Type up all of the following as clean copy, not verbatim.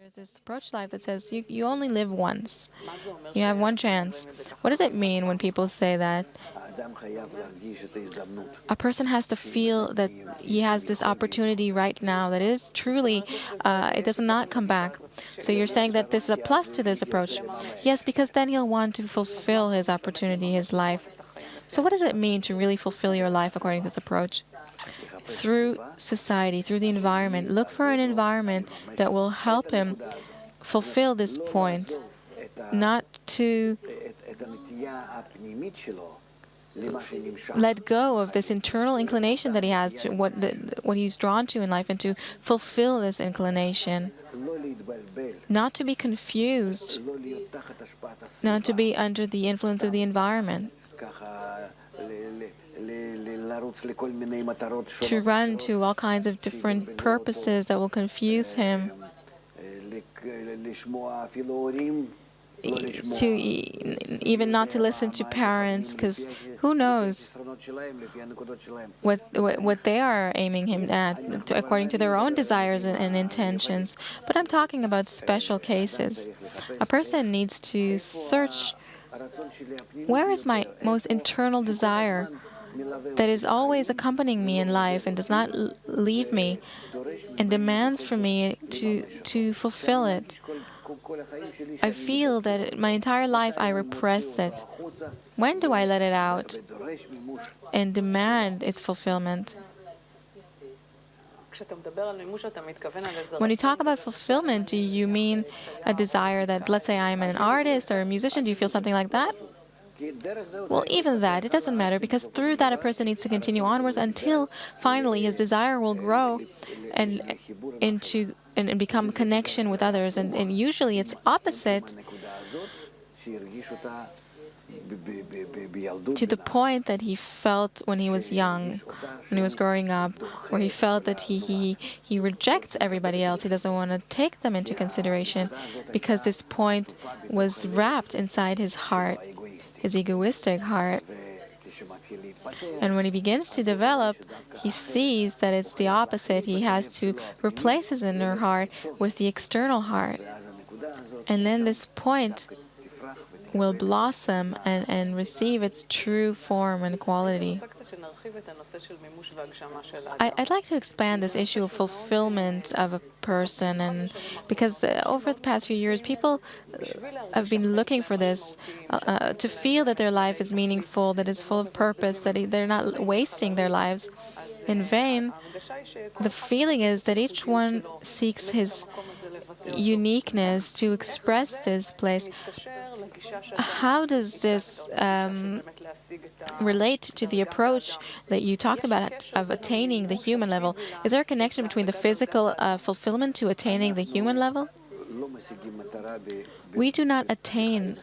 There's this approach to life that says you only live once. You have one chance. What does it mean when people say that? A person has to feel that he has this opportunity right now that is truly, it does not come back. So you're saying that this is a plus to this approach. Yes, because then he'll want to fulfill his opportunity, his life. So what does it mean to really fulfill your life according to this approach? Through society, through the environment. Look for an environment that will help him fulfill this point, not to let go of this internal inclination that he has to what he's drawn to in life, and to fulfill this inclination. Not to be confused, not to be under the influence of the environment, to run to all kinds of different purposes that will confuse him, to even not to listen to parents, because who knows what they are aiming him at, according to their own desires and intentions. But I'm talking about special cases. A person needs to search, where is my most internal desire that is always accompanying me in life and does not leave me, and demands from me to fulfill it. I feel that my entire life I repress it. When do I let it out and demand its fulfillment? When you talk about fulfillment, do you mean a desire that, let's say I'm an artist or a musician, do you feel something like that? Well, even that, it doesn't matter, because through that a person needs to continue onwards until finally his desire will grow and become a connection with others. And usually it's opposite to the point that he felt when he was young, when he was growing up, where he felt that he rejects everybody else. He doesn't want to take them into consideration because this point was wrapped inside his heart, his egoistic heart. And when he begins to develop, he sees that it's the opposite. He has to replace his inner heart with the external heart. And then this point will blossom and receive its true form and quality. I'd like to expand this issue of fulfillment of a person, and because over the past few years, people have been looking for this, to feel that their life is meaningful, that it's full of purpose, that they're not wasting their lives in vain. The feeling is that each one seeks his uniqueness to express this place. How does this relate to the approach that you talked about of attaining the human level? Is there a connection between the physical fulfillment to attaining the human level? We do not attain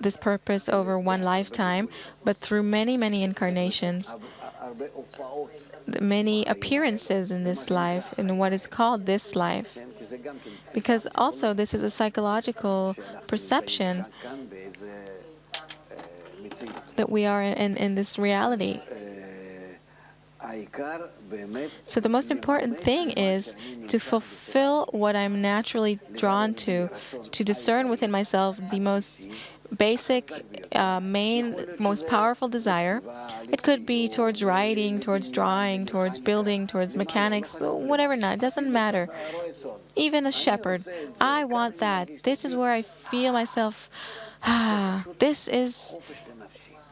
this purpose over one lifetime, but through many, many incarnations, many appearances in this life, in what is called this life. Because also this is a psychological perception that we are in this reality. So the most important thing is to fulfill what I'm naturally drawn to discern within myself the most basic, main, most powerful desire. It could be towards writing, towards drawing, towards building, towards mechanics, whatever not, it doesn't matter. Even a shepherd, I want that. This is where I feel myself, this is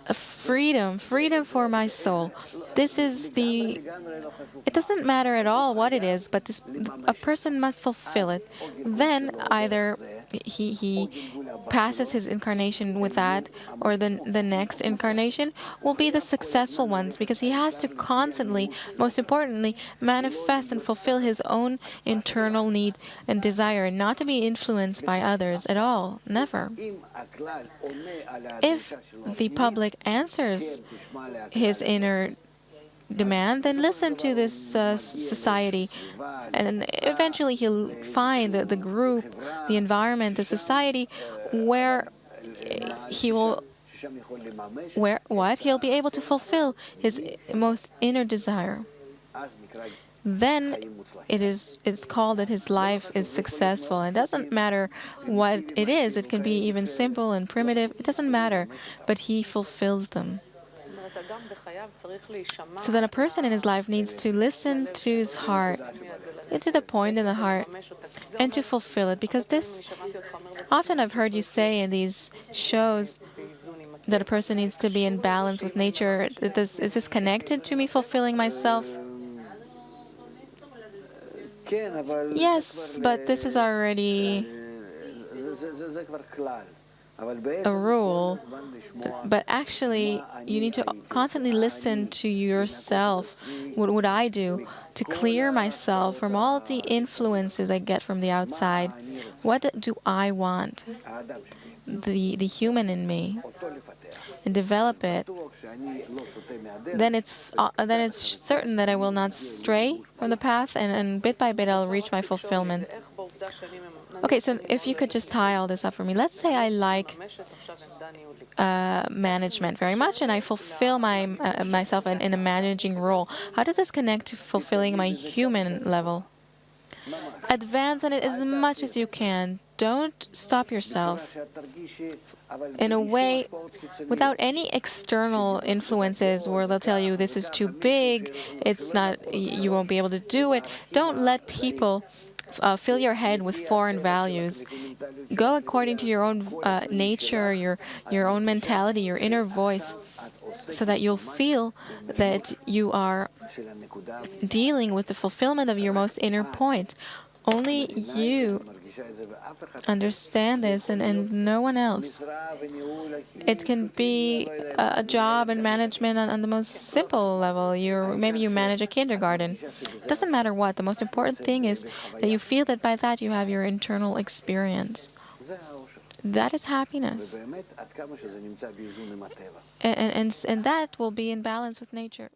a freedom for my soul. This is it doesn't matter at all what it is, but a person must fulfill it. Then either he passes his incarnation with that, or the next incarnation will be the successful ones, because he has to constantly, most importantly, manifest and fulfill his own internal need and desire, not to be influenced by others at all, never. If the public answers his inner demand, then listen to this society, and eventually he'll find the group, the environment, the society where he'll be able to fulfill his most inner desire. then it's called that his life is successful. It doesn't matter what it is. It can be even simple and primitive. It doesn't matter, but he fulfills them. So then a person in his life needs to listen to his heart, get to the point in the heart, and to fulfill it. Because this, often I've heard you say in these shows that a person needs to be in balance with nature. Is this connected to me fulfilling myself? Yes, but this is already a rule. But actually, you need to constantly listen to yourself. What would I do to clear myself from all the influences I get from the outside? What do I want? The human in me, and develop it. Then it's certain that I will not stray from the path, and bit by bit I'll reach my fulfillment. Okay, so if you could just tie all this up for me. Let's say I like management very much, and I fulfill myself in a managing role. How does this connect to fulfilling my human level? Advance on it as much as you can. Don't stop yourself. In a way, without any external influences where they'll tell you this is too big, it's not, you won't be able to do it. Don't let people fill your head with foreign values. Go according to your own nature, your own mentality, your inner voice, so that you'll feel that you are dealing with the fulfillment of your most inner point. Only you understand this, and no one else. It can be a job and management on the most simple level. Maybe you manage a kindergarten. It doesn't matter what. The most important thing is that you feel that by that you have your internal experience. That is happiness. And that will be in balance with nature.